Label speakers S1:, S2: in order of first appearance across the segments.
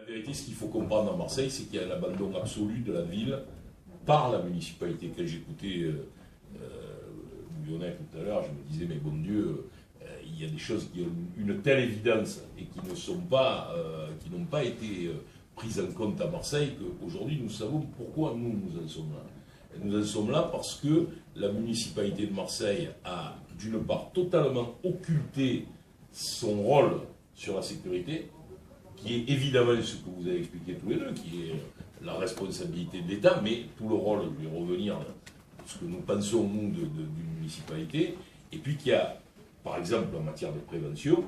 S1: La vérité, ce qu'il faut comprendre à Marseille, c'est qu'il y a un abandon absolu de la ville par la municipalité. Quand j'écoutais Lyonnais tout à l'heure, je me disais, mais bon Dieu, il y a des choses qui ont une telle évidence et qui ne sont pas, qui n'ont pas été prises en compte à Marseille qu'aujourd'hui nous savons pourquoi nous en sommes là. Et nous en sommes là parce que la municipalité de Marseille a d'une part totalement occulté son rôle sur la sécurité, qui est évidemment ce que vous avez expliqué tous les deux, qui est la responsabilité de l'État, mais tout le rôle, je vais revenir à ce que nous pensons, nous, d'une municipalité, et puis qu'il y a, par exemple, en matière de prévention,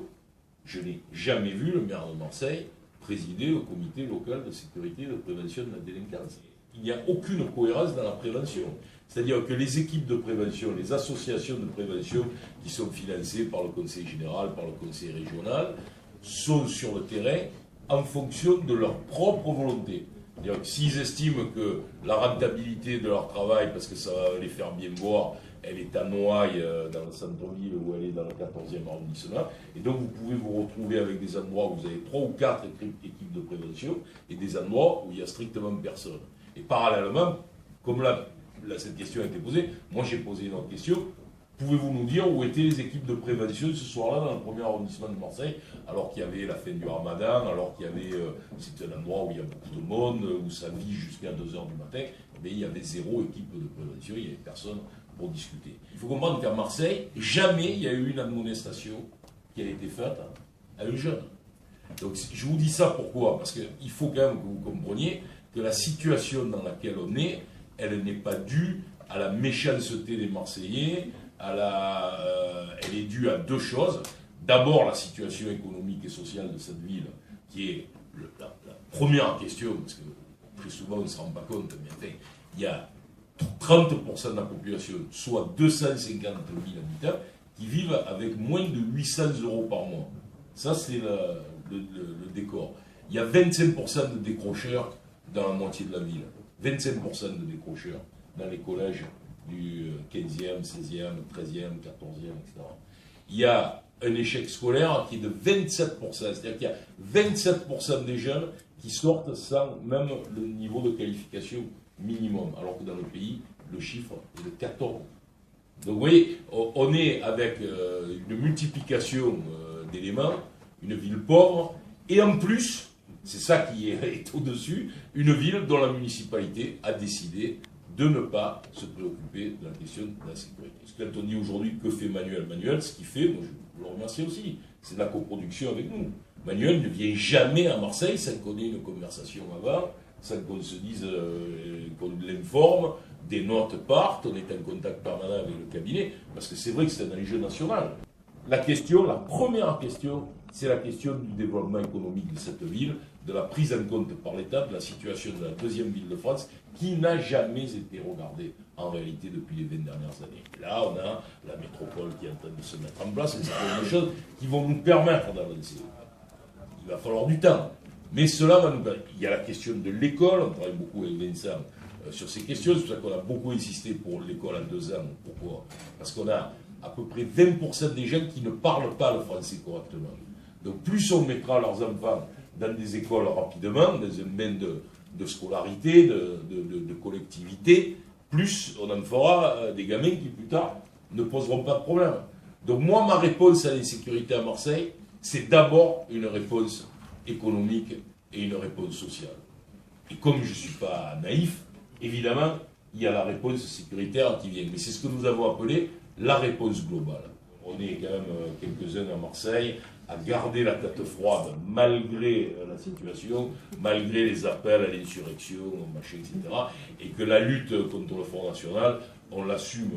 S1: je n'ai jamais vu le maire de Marseille présider le comité local de sécurité et de prévention de la délinquance. Il n'y a aucune cohérence dans la prévention. C'est-à-dire que les équipes de prévention, les associations de prévention qui sont financées par le conseil général, par le conseil régional, sont sur le terrain en fonction de leur propre volonté. C'est-à-dire que s'ils estiment que la rentabilité de leur travail, parce que ça va les faire bien voir, elle est à Noailles, dans le centre-ville, ou elle est dans le 14e arrondissement, et donc vous pouvez vous retrouver avec des endroits où vous avez 3 ou 4 équipes de prévention, et des endroits où il n'y a strictement personne. Et parallèlement, comme là cette question a été posée, moi j'ai posé une autre question. Pouvez-vous nous dire où étaient les équipes de prévention ce soir-là dans le premier arrondissement de Marseille, alors qu'il y avait la fin du Ramadan, alors qu'il y avait, c'est un endroit où il y a beaucoup de monde, où ça vit jusqu'à 2 h du matin, mais il y avait 0 équipe de prévention, il n'y avait personne pour discuter. Il faut comprendre qu'à Marseille, jamais il y a eu une admonestation qui a été faite à un jeune. Donc je vous dis ça pourquoi? Parce qu'il faut quand même que vous compreniez que la situation dans laquelle on est, elle n'est pas due à la méchanceté des Marseillais, elle est due à 2 choses. D'abord, la situation économique et sociale de cette ville, qui est la première question, parce que très souvent on ne se rend pas compte, mais enfin, il y a 30% de la population, soit 250 000 habitants, qui vivent avec moins de 800 € par mois. Ça, c'est le décor. Il y a 25% de décrocheurs dans la moitié de la ville. 25% de décrocheurs dans les collèges du 15e, 16e, 13e, 14e, etc. Il y a un échec scolaire qui est de 27%, c'est-à-dire qu'il y a 27% des jeunes qui sortent sans même le niveau de qualification minimum, alors que dans le pays, le chiffre est de 14. Donc vous voyez, on est avec une multiplication d'éléments, une ville pauvre, et en plus, c'est ça qui est au-dessus, une ville dont la municipalité a décidé de ne pas se préoccuper de la question de la sécurité. Parce que quand on dit aujourd'hui que fait Manuel, ce qu'il fait, moi je le remercie aussi, c'est de la coproduction avec nous. Manuel ne vient jamais à Marseille sans qu'on ait une conversation avant, sans qu'on se dise, qu'on l'informe, des notes partent, on est en contact permanent avec le cabinet, parce que c'est vrai que c'est un enjeu national. La première question, c'est la question du développement économique de cette ville, de la prise en compte par l'État de la situation de la 2e ville de France, qui n'a jamais été regardée en réalité depuis les 20 dernières années. Là, on a la métropole qui est en train de se mettre en place, et c'est des choses qui vont nous permettre d'avancer. Il va falloir du temps. Mais cela va nous permettre. Il y a la question de l'école, on travaille beaucoup avec Vincent sur ces questions, c'est pour ça qu'on a beaucoup insisté pour l'école à 2 ans. Pourquoi? Parce qu'on a à peu près 20% des jeunes qui ne parlent pas le français correctement. Donc plus on mettra leurs enfants dans des écoles rapidement, dans un bain de scolarité, de collectivité, plus on en fera des gamins qui plus tard ne poseront pas de problème. Donc moi, ma réponse à l'insécurité à Marseille, c'est d'abord une réponse économique et une réponse sociale. Et comme je ne suis pas naïf, évidemment, il y a la réponse sécuritaire qui vient. Mais c'est ce que nous avons appelé la réponse globale. On est quand même quelques-uns à Marseille à garder la tête froide malgré la situation, malgré les appels à l'insurrection, machin, etc. Et que la lutte contre le Front National, on l'assume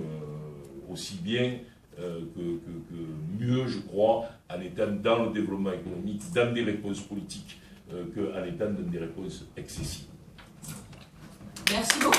S1: aussi bien que mieux, je crois, en étant dans le développement économique, dans des réponses politiques, qu'en étant dans des réponses excessives.
S2: Merci beaucoup.